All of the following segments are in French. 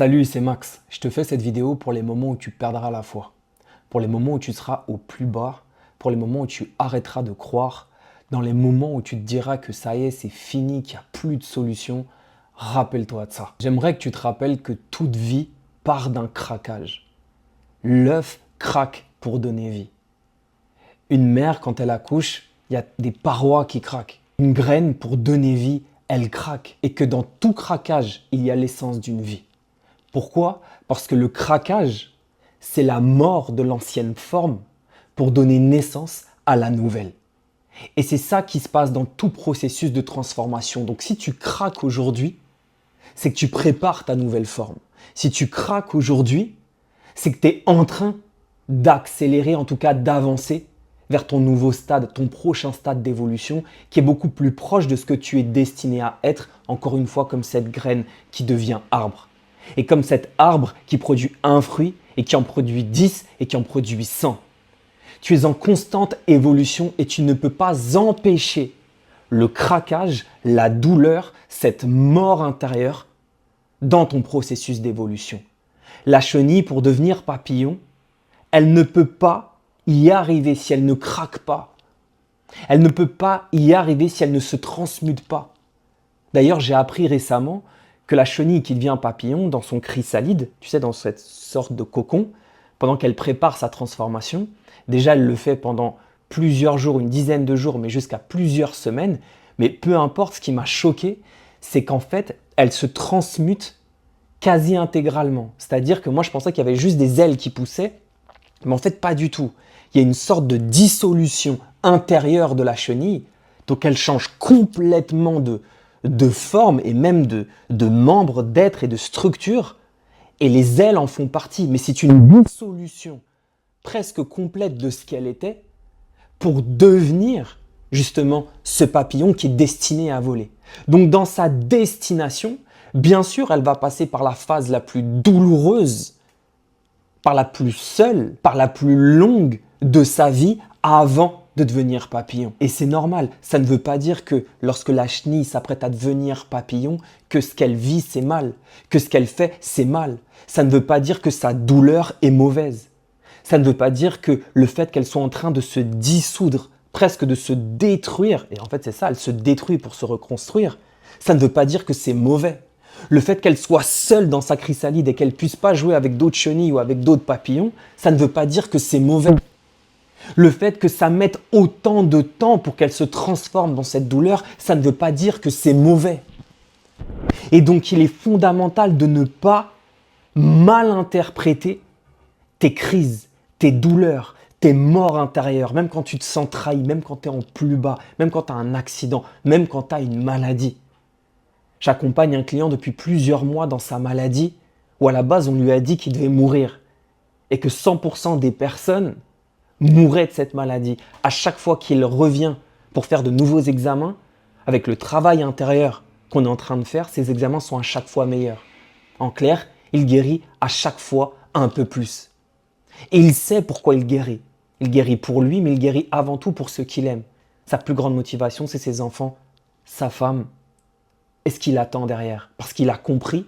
Salut, c'est Max. Je te fais cette vidéo pour les moments où tu perdras la foi, pour les moments où tu seras au plus bas, pour les moments où tu arrêteras de croire, dans les moments où tu te diras que ça y est, c'est fini, qu'il n'y a plus de solution. Rappelle-toi de ça. J'aimerais que tu te rappelles que toute vie part d'un craquage. L'œuf craque pour donner vie. Une mère, quand elle accouche, il y a des parois qui craquent. Une graine, pour donner vie, elle craque. Et que dans tout craquage, il y a l'essence d'une vie. Pourquoi? Parce que le craquage, c'est la mort de l'ancienne forme pour donner naissance à la nouvelle. Et c'est ça qui se passe dans tout processus de transformation. Donc si tu craques aujourd'hui, c'est que tu prépares ta nouvelle forme. Si tu craques aujourd'hui, c'est que tu es en train d'accélérer, en tout cas d'avancer vers ton nouveau stade, ton prochain stade d'évolution qui est beaucoup plus proche de ce que tu es destiné à être, encore une fois comme cette graine qui devient arbre. Et comme cet arbre qui produit un fruit et qui en produit 10 et qui en produit 100. Tu es en constante évolution et tu ne peux pas empêcher le craquage, la douleur, cette mort intérieure dans ton processus d'évolution. La chenille, pour devenir papillon, elle ne peut pas y arriver si elle ne craque pas. Elle ne peut pas y arriver si elle ne se transmute pas. D'ailleurs, j'ai appris récemment que la chenille qui devient papillon dans son chrysalide, tu sais, dans cette sorte de cocon, pendant qu'elle prépare sa transformation, déjà elle le fait pendant plusieurs jours, une dizaine de jours, mais jusqu'à plusieurs semaines. Mais peu importe, ce qui m'a choqué, c'est qu'en fait, elle se transmute quasi intégralement. C'est-à-dire que moi, je pensais qu'il y avait juste des ailes qui poussaient, mais en fait, pas du tout. Il y a une sorte de dissolution intérieure de la chenille, donc elle change complètement de forme et même de membres, d'être et de structure, et les ailes en font partie. Mais c'est une dissolution presque complète de ce qu'elle était pour devenir justement ce papillon qui est destiné à voler. Donc dans sa destination, bien sûr, elle va passer par la phase la plus douloureuse, par la plus seule, par la plus longue de sa vie avant de devenir papillon. Et c'est normal, ça ne veut pas dire que lorsque la chenille s'apprête à devenir papillon, que ce qu'elle vit c'est mal, que ce qu'elle fait c'est mal. Ça ne veut pas dire que sa douleur est mauvaise. Ça ne veut pas dire que le fait qu'elle soit en train de se dissoudre, presque de se détruire, et en fait c'est ça, elle se détruit pour se reconstruire, ça ne veut pas dire que c'est mauvais. Le fait qu'elle soit seule dans sa chrysalide et qu'elle ne puisse pas jouer avec d'autres chenilles ou avec d'autres papillons, ça ne veut pas dire que c'est mauvais. Le fait que ça mette autant de temps pour qu'elle se transforme dans cette douleur, ça ne veut pas dire que c'est mauvais. Et donc, il est fondamental de ne pas mal interpréter tes crises, tes douleurs, tes morts intérieures, même quand tu te sens trahi, même quand tu es en plus bas, même quand tu as un accident, même quand tu as une maladie. J'accompagne un client depuis plusieurs mois dans sa maladie où à la base, on lui a dit qu'il devait mourir et que 100% des personnes mourrait de cette maladie. À chaque fois qu'il revient pour faire de nouveaux examens, avec le travail intérieur qu'on est en train de faire, ces examens sont à chaque fois meilleurs. En clair, il guérit à chaque fois un peu plus. Et il sait pourquoi il guérit. Il guérit pour lui, mais il guérit avant tout pour ceux qu'il aime. Sa plus grande motivation, c'est ses enfants, sa femme et ce qu'il attend derrière. Parce qu'il a compris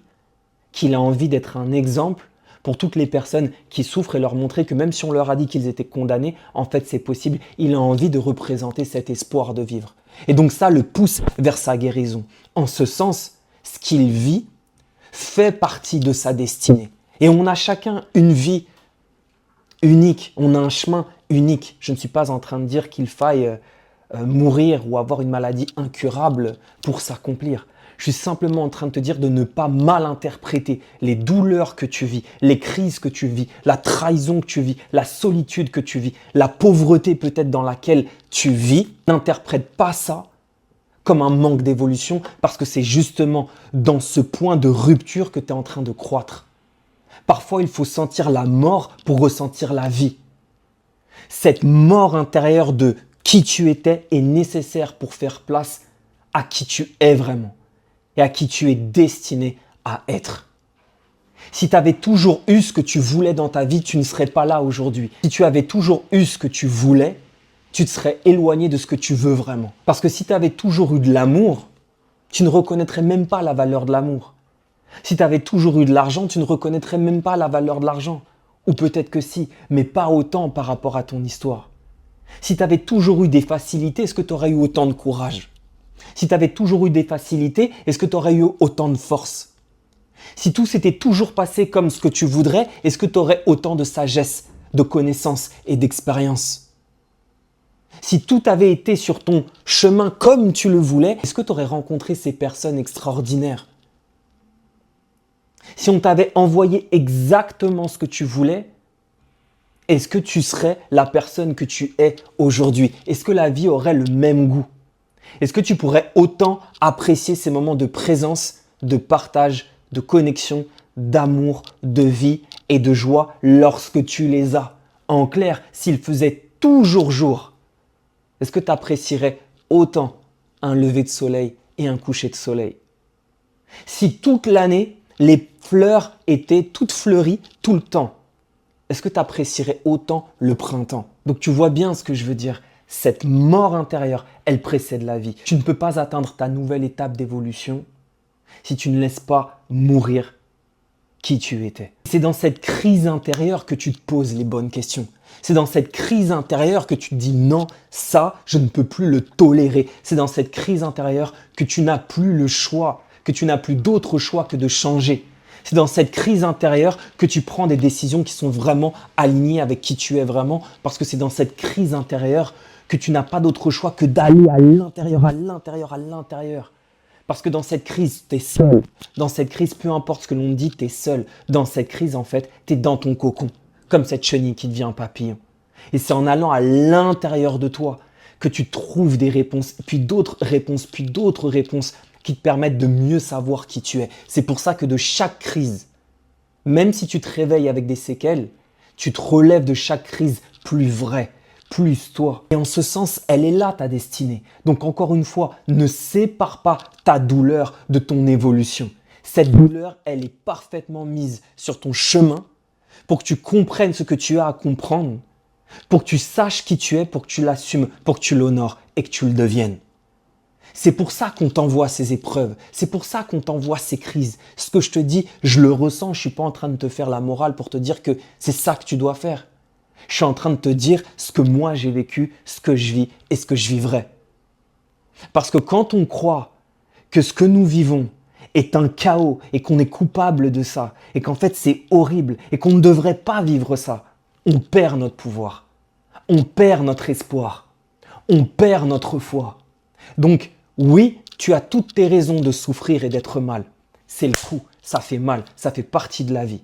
qu'il a envie d'être un exemple pour toutes les personnes qui souffrent et leur montrer que même si on leur a dit qu'ils étaient condamnés, en fait c'est possible. Il a envie de représenter cet espoir de vivre. Et donc ça le pousse vers sa guérison. En ce sens, ce qu'il vit fait partie de sa destinée. Et on a chacun une vie unique, on a un chemin unique. Je ne suis pas en train de dire qu'il faille mourir ou avoir une maladie incurable pour s'accomplir. Je suis simplement en train de te dire de ne pas mal interpréter les douleurs que tu vis, les crises que tu vis, la trahison que tu vis, la solitude que tu vis, la pauvreté peut-être dans laquelle tu vis. N'interprète pas ça comme un manque d'évolution parce que c'est justement dans ce point de rupture que tu es en train de croître. Parfois, il faut sentir la mort pour ressentir la vie. Cette mort intérieure de qui tu étais est nécessaire pour faire place à qui tu es vraiment et à qui tu es destiné à être. Si tu avais toujours eu ce que tu voulais dans ta vie, tu ne serais pas là aujourd'hui. Si tu avais toujours eu ce que tu voulais, tu te serais éloigné de ce que tu veux vraiment. Parce que si tu avais toujours eu de l'amour, tu ne reconnaîtrais même pas la valeur de l'amour. Si tu avais toujours eu de l'argent, tu ne reconnaîtrais même pas la valeur de l'argent. Ou peut-être que si, mais pas autant par rapport à ton histoire. Si tu avais toujours eu des facilités, est-ce que tu aurais eu autant de courage? Si tu avais toujours eu des facilités, est-ce que tu aurais eu autant de force? Si tout s'était toujours passé comme ce que tu voudrais, est-ce que tu aurais autant de sagesse, de connaissances et d'expérience? Si tout avait été sur ton chemin comme tu le voulais, est-ce que tu aurais rencontré ces personnes extraordinaires? Si on t'avait envoyé exactement ce que tu voulais, est-ce que tu serais la personne que tu es aujourd'hui? Est-ce que la vie aurait le même goût? Est-ce que tu pourrais autant apprécier ces moments de présence, de partage, de connexion, d'amour, de vie et de joie lorsque tu les as? En clair, s'il faisait toujours jour, est-ce que tu apprécierais autant un lever de soleil et un coucher de soleil? Si toute l'année, les fleurs étaient toutes fleuries tout le temps, est-ce que tu apprécierais autant le printemps? Donc tu vois bien ce que je veux dire. Cette mort intérieure, elle précède la vie. Tu ne peux pas atteindre ta nouvelle étape d'évolution si tu ne laisses pas mourir qui tu étais. C'est dans cette crise intérieure que tu te poses les bonnes questions. C'est dans cette crise intérieure que tu te dis non, ça, je ne peux plus le tolérer. C'est dans cette crise intérieure que tu n'as plus le choix, que tu n'as plus d'autre choix que de changer. C'est dans cette crise intérieure que tu prends des décisions qui sont vraiment alignées avec qui tu es vraiment, parce que c'est dans cette crise intérieure que tu n'as pas d'autre choix que d'aller à l'intérieur, à l'intérieur, à l'intérieur. Parce que dans cette crise, tu es seul. Dans cette crise, peu importe ce que l'on te dit, tu es seul. Dans cette crise, en fait, tu es dans ton cocon, comme cette chenille qui devient un papillon. Et c'est en allant à l'intérieur de toi que tu trouves des réponses, puis d'autres réponses, puis d'autres réponses qui te permettent de mieux savoir qui tu es. C'est pour ça que de chaque crise, même si tu te réveilles avec des séquelles, tu te relèves de chaque crise plus vrai, plus toi. Et en ce sens, elle est là ta destinée. Donc encore une fois, ne sépare pas ta douleur de ton évolution. Cette douleur, elle est parfaitement mise sur ton chemin pour que tu comprennes ce que tu as à comprendre, pour que tu saches qui tu es, pour que tu l'assumes, pour que tu l'honores et que tu le deviennes. C'est pour ça qu'on t'envoie ces épreuves. C'est pour ça qu'on t'envoie ces crises. Ce que je te dis, je le ressens. Je ne suis pas en train de te faire la morale pour te dire que c'est ça que tu dois faire. Je suis en train de te dire ce que moi j'ai vécu, ce que je vis et ce que je vivrai. Parce que quand on croit que ce que nous vivons est un chaos et qu'on est coupable de ça et qu'en fait c'est horrible et qu'on ne devrait pas vivre ça, on perd notre pouvoir. On perd notre espoir. On perd notre foi. Donc, oui, tu as toutes tes raisons de souffrir et d'être mal. C'est le coup, ça fait mal, ça fait partie de la vie.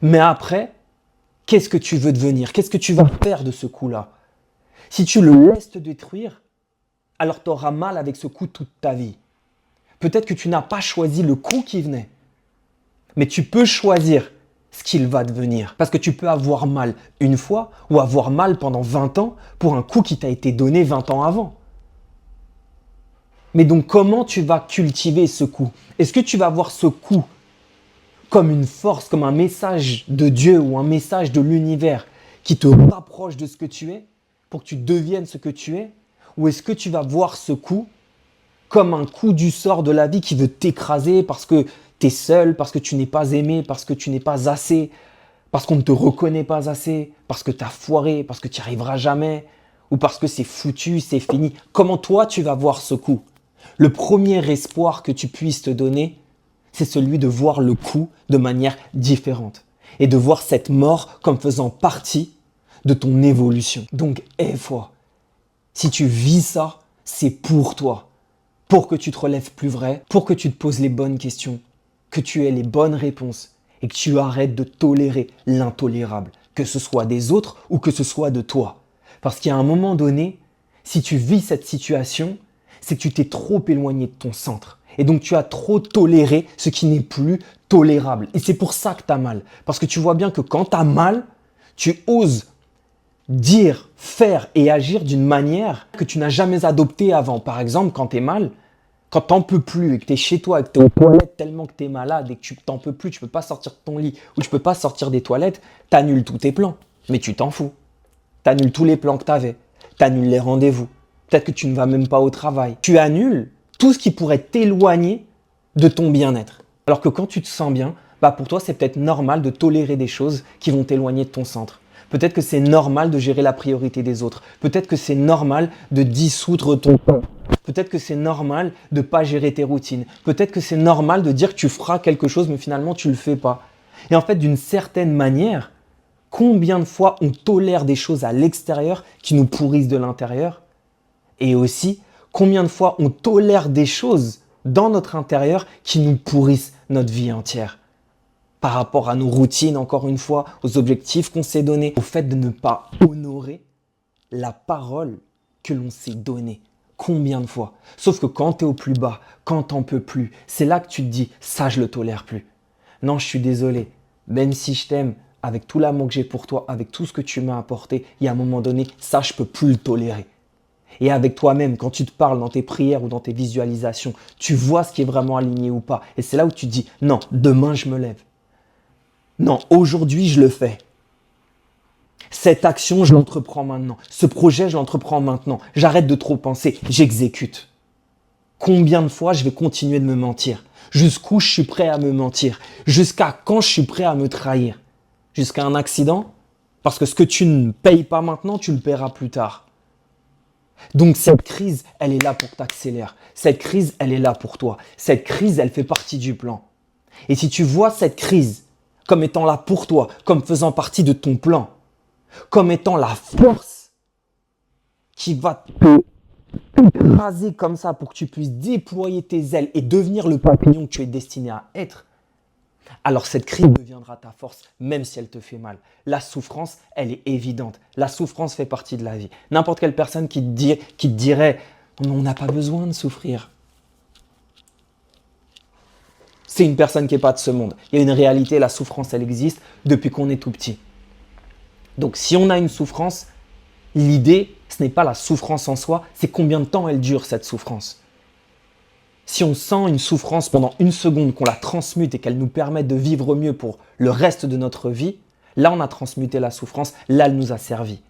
Mais après, qu'est-ce que tu veux devenir? Qu'est-ce que tu vas faire de ce coup-là? Si tu le laisses te détruire, alors tu auras mal avec ce coup toute ta vie. Peut-être que tu n'as pas choisi le coup qui venait, mais tu peux choisir ce qu'il va devenir. Parce que tu peux avoir mal une fois ou avoir mal pendant 20 ans pour un coup qui t'a été donné 20 ans avant. Mais donc, comment tu vas cultiver ce coup? Est-ce que tu vas voir ce coup comme une force, comme un message de Dieu ou un message de l'univers qui te rapproche de ce que tu es pour que tu deviennes ce que tu es? Ou est-ce que tu vas voir ce coup comme un coup du sort de la vie qui veut t'écraser parce que tu es seul, parce que tu n'es pas aimé, parce que tu n'es pas assez, parce qu'on ne te reconnaît pas assez, parce que tu as foiré, parce que tu n'y arriveras jamais, ou parce que c'est foutu, c'est fini? Comment toi tu vas voir ce coup? Le premier espoir que tu puisses te donner, c'est celui de voir le coup de manière différente et de voir cette mort comme faisant partie de ton évolution. Donc, aie foi. Si tu vis ça, c'est pour toi, pour que tu te relèves plus vrai, pour que tu te poses les bonnes questions, que tu aies les bonnes réponses et que tu arrêtes de tolérer l'intolérable, que ce soit des autres ou que ce soit de toi. Parce qu'à un moment donné, si tu vis cette situation, c'est que tu t'es trop éloigné de ton centre. Et donc, tu as trop toléré ce qui n'est plus tolérable. Et c'est pour ça que tu as mal. Parce que tu vois bien que quand tu as mal, tu oses dire, faire et agir d'une manière que tu n'as jamais adoptée avant. Par exemple, quand tu es mal, quand tu n'en peux plus et que tu es chez toi et que tu es aux toilettes tellement que tu es malade et que tu n'en peux plus, tu ne peux pas sortir de ton lit ou tu ne peux pas sortir des toilettes, tu annules tous tes plans. Mais tu t'en fous. Tu annules tous les plans que tu avais. Tu annules les rendez-vous. Peut-être que tu ne vas même pas au travail. Tu annules tout ce qui pourrait t'éloigner de ton bien-être. Alors que quand tu te sens bien, pour toi, c'est peut-être normal de tolérer des choses qui vont t'éloigner de ton centre. Peut-être que c'est normal de gérer la priorité des autres. Peut-être que c'est normal de dissoudre ton temps. Peut-être que c'est normal de ne pas gérer tes routines. Peut-être que c'est normal de dire que tu feras quelque chose, mais finalement, tu ne le fais pas. Et en fait, d'une certaine manière, combien de fois on tolère des choses à l'extérieur qui nous pourrissent de l'intérieur? Et aussi, combien de fois on tolère des choses dans notre intérieur qui nous pourrissent notre vie entière? Par rapport à nos routines, encore une fois, aux objectifs qu'on s'est donnés, au fait de ne pas honorer la parole que l'on s'est donnée. Combien de fois? Sauf que quand tu es au plus bas, quand t'en peux plus, c'est là que tu te dis « ça, je le tolère plus ». Non, je suis désolé. Même si je t'aime, avec tout l'amour que j'ai pour toi, avec tout ce que tu m'as apporté, il y a un moment donné, ça, je peux plus le tolérer. Et avec toi-même, quand tu te parles dans tes prières ou dans tes visualisations, tu vois ce qui est vraiment aligné ou pas. Et c'est là où tu te dis « non, demain, je me lève. Non, aujourd'hui, je le fais. Cette action, je l'entreprends maintenant. Ce projet, je l'entreprends maintenant. J'arrête de trop penser, j'exécute. » Combien de fois je vais continuer de me mentir? Jusqu'où je suis prêt à me mentir? Jusqu'à quand je suis prêt à me trahir? Jusqu'à un accident? Parce que ce que tu ne payes pas maintenant, tu le paieras plus tard. Donc cette crise, elle est là pour t'accélérer. Cette crise, elle est là pour toi. Cette crise, elle fait partie du plan. Et si tu vois cette crise comme étant là pour toi, comme faisant partie de ton plan, comme étant la force qui va te écraser comme ça pour que tu puisses déployer tes ailes et devenir le papillon que tu es destiné à être, alors cette crise deviendra ta force, même si elle te fait mal. La souffrance, elle est évidente. La souffrance fait partie de la vie. N'importe quelle personne qui te dirait « on n'a pas besoin de souffrir », c'est une personne qui n'est pas de ce monde. Il y a une réalité, la souffrance, elle existe depuis qu'on est tout petit. Donc si on a une souffrance, l'idée, ce n'est pas la souffrance en soi, c'est combien de temps elle dure cette souffrance. Si on sent une souffrance pendant une seconde, qu'on la transmute et qu'elle nous permet de vivre mieux pour le reste de notre vie, là on a transmuté la souffrance, là elle nous a servi.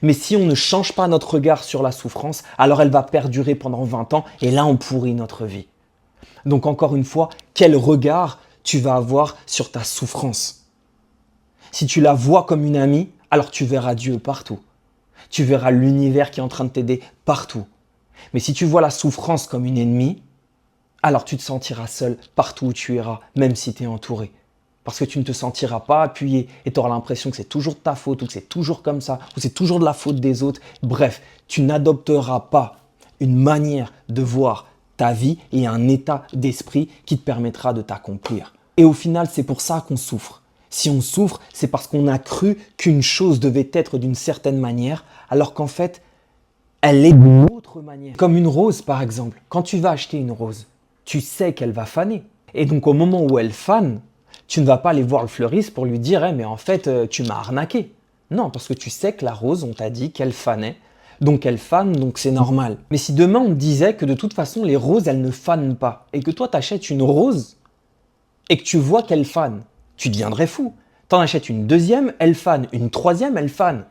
Mais si on ne change pas notre regard sur la souffrance, alors elle va perdurer pendant 20 ans et là on pourrit notre vie. Donc encore une fois, quel regard tu vas avoir sur ta souffrance? Si tu la vois comme une amie, alors tu verras Dieu partout. Tu verras l'univers qui est en train de t'aider partout. Mais si tu vois la souffrance comme une ennemie, alors tu te sentiras seul partout où tu iras, même si tu es entouré. Parce que tu ne te sentiras pas appuyé et tu auras l'impression que c'est toujours de ta faute ou que c'est toujours comme ça ou c'est toujours de la faute des autres. Bref, tu n'adopteras pas une manière de voir ta vie et un état d'esprit qui te permettra de t'accomplir. Et au final, c'est pour ça qu'on souffre. Si on souffre, c'est parce qu'on a cru qu'une chose devait être d'une certaine manière, alors qu'en fait, elle est d'une autre manière. Comme une rose, par exemple. Quand tu vas acheter une rose, tu sais qu'elle va faner. Et donc, au moment où elle fane, tu ne vas pas aller voir le fleuriste pour lui dire « mais en fait, tu m'as arnaqué ». Non, parce que tu sais que la rose, on t'a dit qu'elle fanait. Donc elle fane, donc c'est normal. Mais si demain on te disait que de toute façon les roses elles ne fanent pas et que toi tu achètes une rose et que tu vois qu'elle fane, tu deviendrais fou. T'en achètes une deuxième, elle fane, une troisième, elle fane.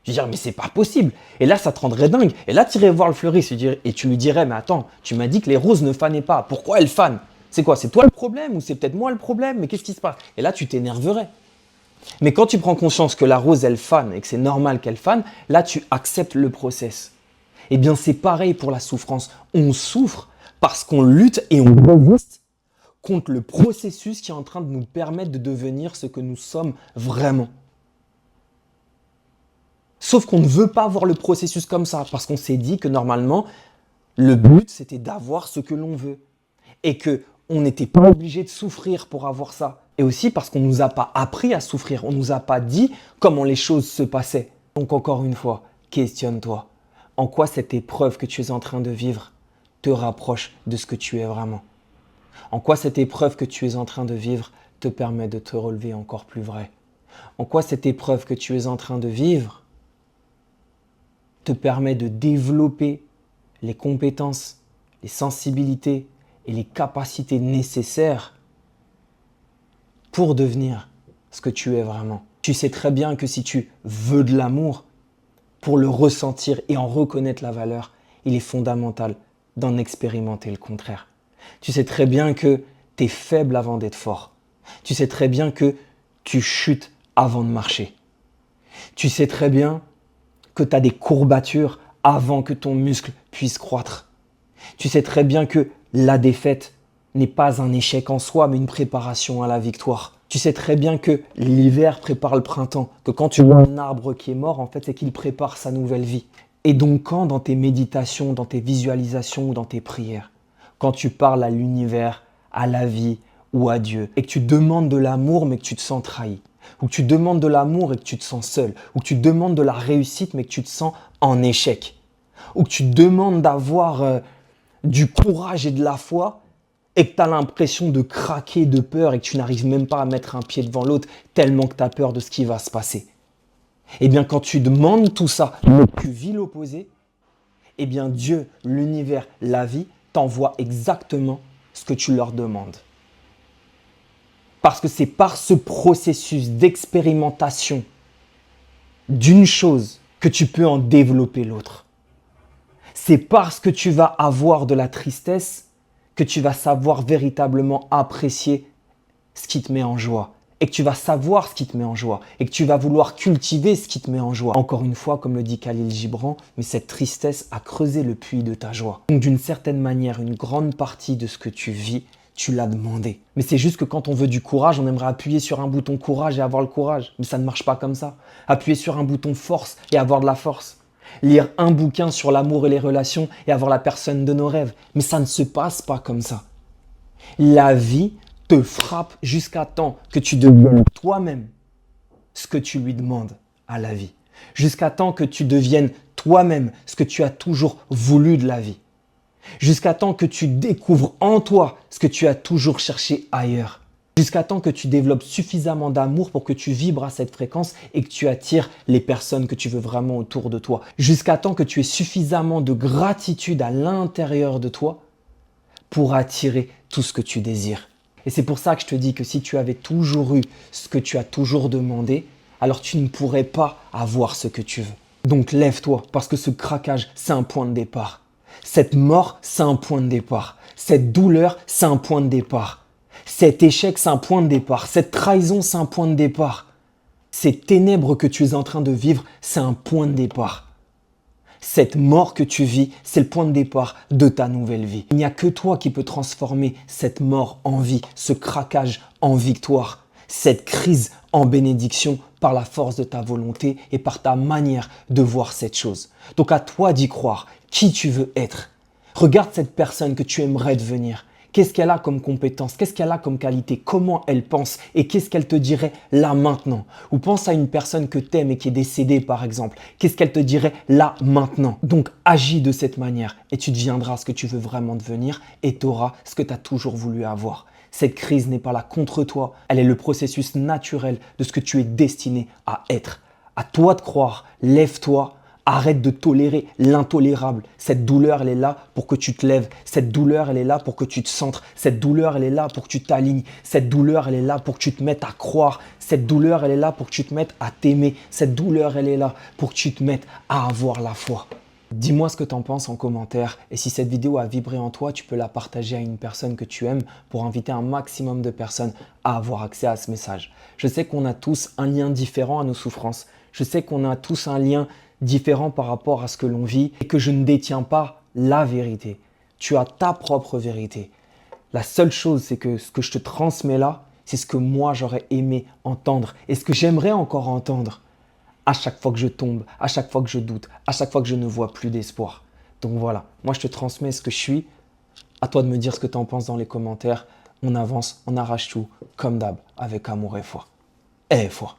Je veux dire mais c'est pas possible. Et là ça te rendrait dingue. Et là tu irais voir le fleuriste et tu lui dirais mais attends, tu m'as dit que les roses ne fanaient pas. Pourquoi elles fanent? C'est quoi? C'est toi le problème ou c'est peut-être moi le problème? Mais qu'est-ce qui se passe? Et là tu t'énerverais. Mais quand tu prends conscience que la rose, elle fane et que c'est normal qu'elle fane, là, tu acceptes le process. Eh bien, c'est pareil pour la souffrance. On souffre parce qu'on lutte et on résiste contre le processus qui est en train de nous permettre de devenir ce que nous sommes vraiment. Sauf qu'on ne veut pas voir le processus comme ça parce qu'on s'est dit que normalement, le but, c'était d'avoir ce que l'on veut et qu'on n'était pas obligé de souffrir pour avoir ça. Et aussi parce qu'on ne nous a pas appris à souffrir, on ne nous a pas dit comment les choses se passaient. Donc encore une fois, questionne-toi. En quoi cette épreuve que tu es en train de vivre te rapproche de ce que tu es vraiment? En quoi cette épreuve que tu es en train de vivre te permet de te relever encore plus vrai? En quoi cette épreuve que tu es en train de vivre te permet de développer les compétences, les sensibilités et les capacités nécessaires pour devenir ce que tu es vraiment. Tu sais très bien que si tu veux de l'amour, pour le ressentir et en reconnaître la valeur, il est fondamental d'en expérimenter le contraire. Tu sais très bien que tu es faible avant d'être fort. Tu sais très bien que tu chutes avant de marcher. Tu sais très bien que tu as des courbatures avant que ton muscle puisse croître. Tu sais très bien que la défaite n'est pas un échec en soi, mais une préparation à la victoire. Tu sais très bien que l'hiver prépare le printemps, que quand tu vois un arbre qui est mort, en fait, c'est qu'il prépare sa nouvelle vie. Et donc quand dans tes méditations, dans tes visualisations ou dans tes prières, quand tu parles à l'univers, à la vie ou à Dieu, et que tu demandes de l'amour mais que tu te sens trahi, ou que tu demandes de l'amour et que tu te sens seul, ou que tu demandes de la réussite mais que tu te sens en échec, ou que tu demandes d'avoir du courage et de la foi et que tu as l'impression de craquer de peur et que tu n'arrives même pas à mettre un pied devant l'autre tellement que tu as peur de ce qui va se passer. Eh bien, quand tu demandes tout ça, mais que tu vis l'opposé, eh bien Dieu, l'univers, la vie t'envoie exactement ce que tu leur demandes. Parce que c'est par ce processus d'expérimentation d'une chose que tu peux en développer l'autre. C'est parce que tu vas avoir de la tristesse que tu vas savoir véritablement apprécier ce qui te met en joie. Et que tu vas savoir ce qui te met en joie. Et que tu vas vouloir cultiver ce qui te met en joie. Encore une fois, comme le dit Khalil Gibran, mais cette tristesse a creusé le puits de ta joie. Donc d'une certaine manière, une grande partie de ce que tu vis, tu l'as demandé. Mais c'est juste que quand on veut du courage, on aimerait appuyer sur un bouton courage et avoir le courage. Mais ça ne marche pas comme ça. Appuyer sur un bouton force et avoir de la force. Lire un bouquin sur l'amour et les relations et avoir la personne de nos rêves. Mais ça ne se passe pas comme ça. La vie te frappe jusqu'à temps que tu deviennes toi-même ce que tu lui demandes à la vie. Jusqu'à temps que tu deviennes toi-même ce que tu as toujours voulu de la vie. Jusqu'à temps que tu découvres en toi ce que tu as toujours cherché ailleurs. Jusqu'à temps que tu développes suffisamment d'amour pour que tu vibres à cette fréquence et que tu attires les personnes que tu veux vraiment autour de toi. Jusqu'à temps que tu aies suffisamment de gratitude à l'intérieur de toi pour attirer tout ce que tu désires. Et c'est pour ça que je te dis que si tu avais toujours eu ce que tu as toujours demandé, alors tu ne pourrais pas avoir ce que tu veux. Donc lève-toi parce que ce craquage, c'est un point de départ. Cette mort, c'est un point de départ. Cette douleur, c'est un point de départ. Cet échec, c'est un point de départ. Cette trahison, c'est un point de départ. Ces ténèbres que tu es en train de vivre, c'est un point de départ. Cette mort que tu vis, c'est le point de départ de ta nouvelle vie. Il n'y a que toi qui peux transformer cette mort en vie, ce craquage en victoire, cette crise en bénédiction par la force de ta volonté et par ta manière de voir cette chose. Donc à toi d'y croire, qui tu veux être. Regarde cette personne que tu aimerais devenir. Qu'est-ce qu'elle a comme compétence? Qu'est-ce qu'elle a comme qualité? Comment elle pense? Et qu'est-ce qu'elle te dirait là maintenant? Ou pense à une personne que tu aimes et qui est décédée par exemple. Qu'est-ce qu'elle te dirait là maintenant? Donc agis de cette manière et tu deviendras ce que tu veux vraiment devenir et tu auras ce que tu as toujours voulu avoir. Cette crise n'est pas là contre toi, elle est le processus naturel de ce que tu es destiné à être. À toi de croire, lève-toi. Arrête de tolérer l'intolérable. Cette douleur, elle est là pour que tu te lèves. Cette douleur, elle est là pour que tu te centres. Cette douleur, elle est là pour que tu t'alignes. Cette douleur, elle est là pour que tu te mettes à croire. Cette douleur, elle est là pour que tu te mettes à t'aimer. Cette douleur, elle est là pour que tu te mettes à avoir la foi. Dis-moi ce que tu en penses en commentaire et si cette vidéo a vibré en toi, tu peux la partager à une personne que tu aimes pour inviter un maximum de personnes à avoir accès à ce message. Je sais qu'on a tous un lien différent à nos souffrances. Je sais qu'on a tous un lien différent par rapport à ce que l'on vit et que je ne détiens pas la vérité. Tu as ta propre vérité. La seule chose, c'est que ce que je te transmets là, c'est ce que moi j'aurais aimé entendre et ce que j'aimerais encore entendre à chaque fois que je tombe, à chaque fois que je doute, à chaque fois que je ne vois plus d'espoir. Donc voilà, moi je te transmets ce que je suis. À toi de me dire ce que tu en penses dans les commentaires. On avance, on arrache tout, comme d'hab, avec amour et foi. Et foi.